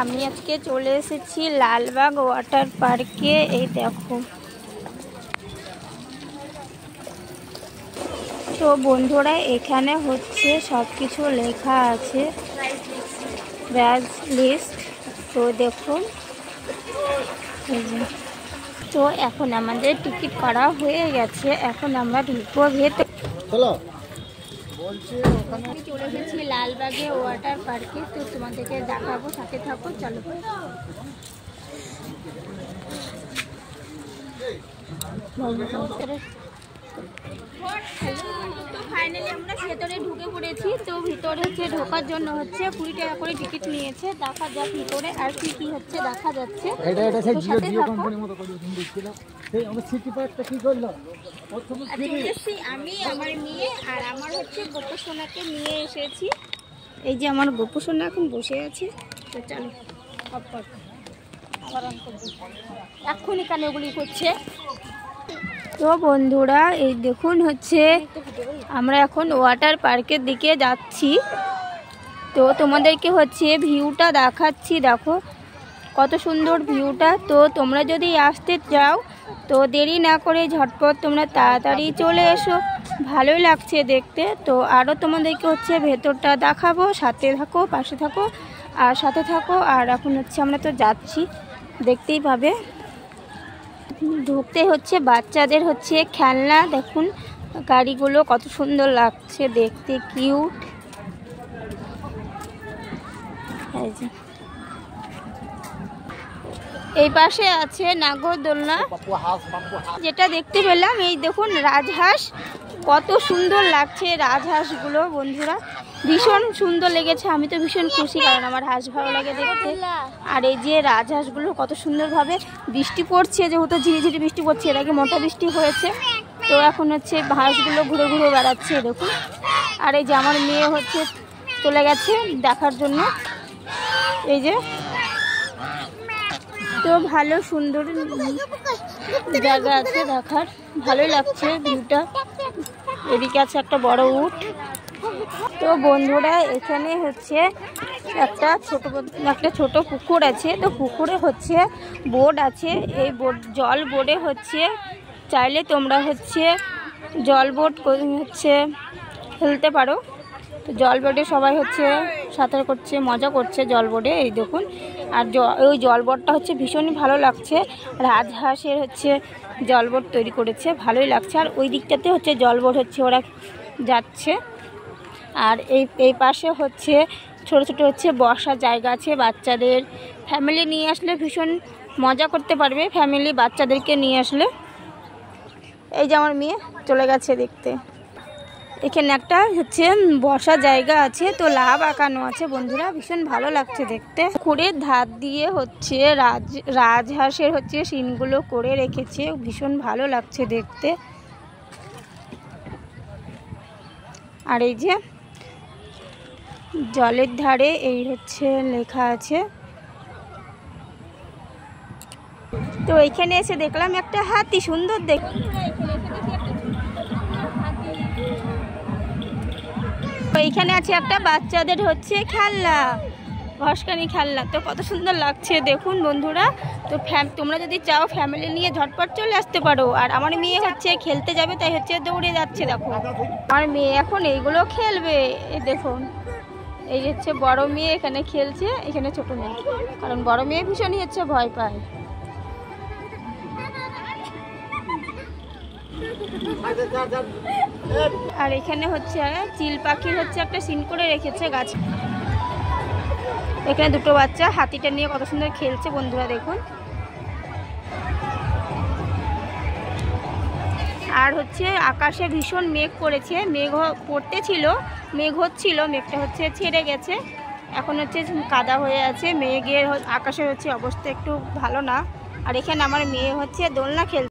আমি আজকে চলে এসেছি লালবাগ ওয়াটার পার্কে। এই দেখো, তো বন্ধুরা এখানে হচ্ছে সব কিছু লেখা আছে, প্রাইস লিস্ট। তো দেখুন, তো এখন আমাদের টিকিট করা হয়ে গেছে, এখন আমরা ঢুকবো ভেতরে। আমি চলে এসেছি লালবাগে ওয়াটার পার্কে, তো তোমাদেরকে দেখাবো, সাথে থাকো, চলো। তো ফাইনালি আমরা ভেতরে ঢুকে পড়েছি। তো ভিতরে হচ্ছে ঢোকার জন্য হচ্ছে 20 টাকা করে টিকিট নিয়েছে। দেখা যাক ভিতরে আর কি কি হচ্ছে দেখা যাচ্ছে। আমি আমার মেয়ে আর আমার হচ্ছে গোপসোনাকে নিয়ে এসেছি। এই যে আমার গোপসোনা এখন বসে আছে। তো চলো এক্ষুনি কানে ওগুলি করছে। তো বন্ধুরা এই দেখুন হচ্ছে আমরা এখন ওয়াটার পার্কের দিকে যাচ্ছি। তো তোমাদেরকে হচ্ছে ভিউটা দেখাচ্ছি, দেখো কত সুন্দর ভিউটা। তো তোমরা যদি আসতে চাও তো দেরি না করে ঝটপট তোমরা তাড়াতাড়ি চলে এসো, ভালোই লাগছে দেখতে। তো আরও তোমাদেরকে হচ্ছে ভেতরটা দেখাবো, সাথে থাকো, পাশে থাকো আর সাথে থাকো। আর এখন হচ্ছে আমরা তো যাচ্ছি, দেখতেই পাবে। ঢুকতে হচ্ছে বাচ্চাদের হচ্ছে খেলনা, দেখুন গাড়িগুলো কত সুন্দর লাগছে দেখতে, কিউট। এই পাশে আছে নাগরদোলনা, যেটা দেখতে পেলাম। এই দেখুন রাজহাঁস, কত সুন্দর লাগছে রাজহাঁসগুলো বন্ধুরা, ভীষণ সুন্দর লেগেছে। আমি তো ভীষণ খুশি, কারণ আমার হাঁস ভালো লাগে দেখতে। আর এই যে রাজহাঁসগুলো কত সুন্দরভাবে, বৃষ্টি পড়ছে যেহেতু, ঝিরিঝিরি বৃষ্টি পড়ছে, এর আগে মোটা বৃষ্টি হয়েছে। তো এখন হচ্ছে হাঁসগুলো ঘুরে ঘুরে বেড়াচ্ছে দেখুন। আর এই যে আমার মেয়ে হচ্ছে চলে গেছে দেখার জন্য। এই যে, তো ভালো সুন্দর জায়গা আছে দেখার, ভালোই লাগছে ভিউটা। এদিকে আছে একটা বড় উট। তো বন্ধুরা এখানে হচ্ছে একটা ছোট পুকুর আছে। তো পুকুরে হচ্ছে বোট আছে, এই জল বোটে হচ্ছে চাইলে তোমরা হচ্ছে জল বোট হচ্ছে খেলতে পারো। তো জল বোটে সবাই হচ্ছে সাঁতার করছে, মজা করছে জল বোটে, এই দেখুন। আর ওই জল বোটটা হচ্ছে ভীষণই ভালো লাগছে, রাজহাঁসের হচ্ছে জল বোট তৈরি করেছে, ভালোই লাগছে। আর ওই দিকটাতে হচ্ছে জল বোট হচ্ছে ওরা যাচ্ছে। আর এই পাশে হচ্ছে ছোট ছোট হচ্ছে বসার জায়গা আছে, বাচ্চাদের ফ্যামিলি নিয়ে আসলে ভীষণ মজা করতে পারবে, ফ্যামিলি বাচ্চাদেরকে নিয়ে আসলে। এই যে আমার মেয়ে চলে গেছে দেখতে। এখানে একটা হচ্ছে বসার জায়গা আছে, তো লাভ আঁকানো আছে বন্ধুরা, ভীষণ ভালো লাগছে দেখতে। পুকুরের ধার দিয়ে হচ্ছে রাজহাঁসের হচ্ছে সিনগুলো করে রেখেছে, ভীষণ ভালো লাগছে দেখতে। আর এই যে জলের ধারে এই হচ্ছে লেখা আছে। তো এখানে এসে দেখলাম একটা হাতি, সুন্দর দেখতে। এইখানে আছে একটা বাচ্চাদের হচ্ছে খেলনা, ঘসকানি খেলনা, তো কত সুন্দর লাগছে দেখুন বন্ধুরা। তো তোমরা যদি চাও ফ্যামিলি নিয়ে ঝটপট চলে আসতে পারো। আর আমার মেয়ে হচ্ছে খেলতে যাবে, তাই হচ্ছে দৌড়ে যাচ্ছে, দেখো আমার মেয়ে এখন এইগুলো খেলবে। এই দেখুন, এই হচ্ছে বড় মেয়ে এখানে খেলছে, এখানে ছোট মেয়ে, কারণ বড় মেয়ে ভীষণই হচ্ছে ভয় পায়। আর এখানে হচ্ছে চিল পাখির হচ্ছে একটা সিন করে রেখেছে গাছ। এখানে দুটো বাচ্চা হাতিটা নিয়ে কত সুন্দর খেলছে বন্ধুরা দেখুন। আর হচ্ছে আকাশে ভীষণ মেঘ করেছে, মেঘ পড়তেছিল, মেঘ হচ্ছিল, মেঘটা হচ্ছে ছেড়ে গেছে, এখন হচ্ছে কাদা হয়ে আছে। মেঘের আকাশের হচ্ছে অবস্থা একটু ভালো না। আর এখানে আমার মেয়ে হচ্ছে দোলনা খেলছে।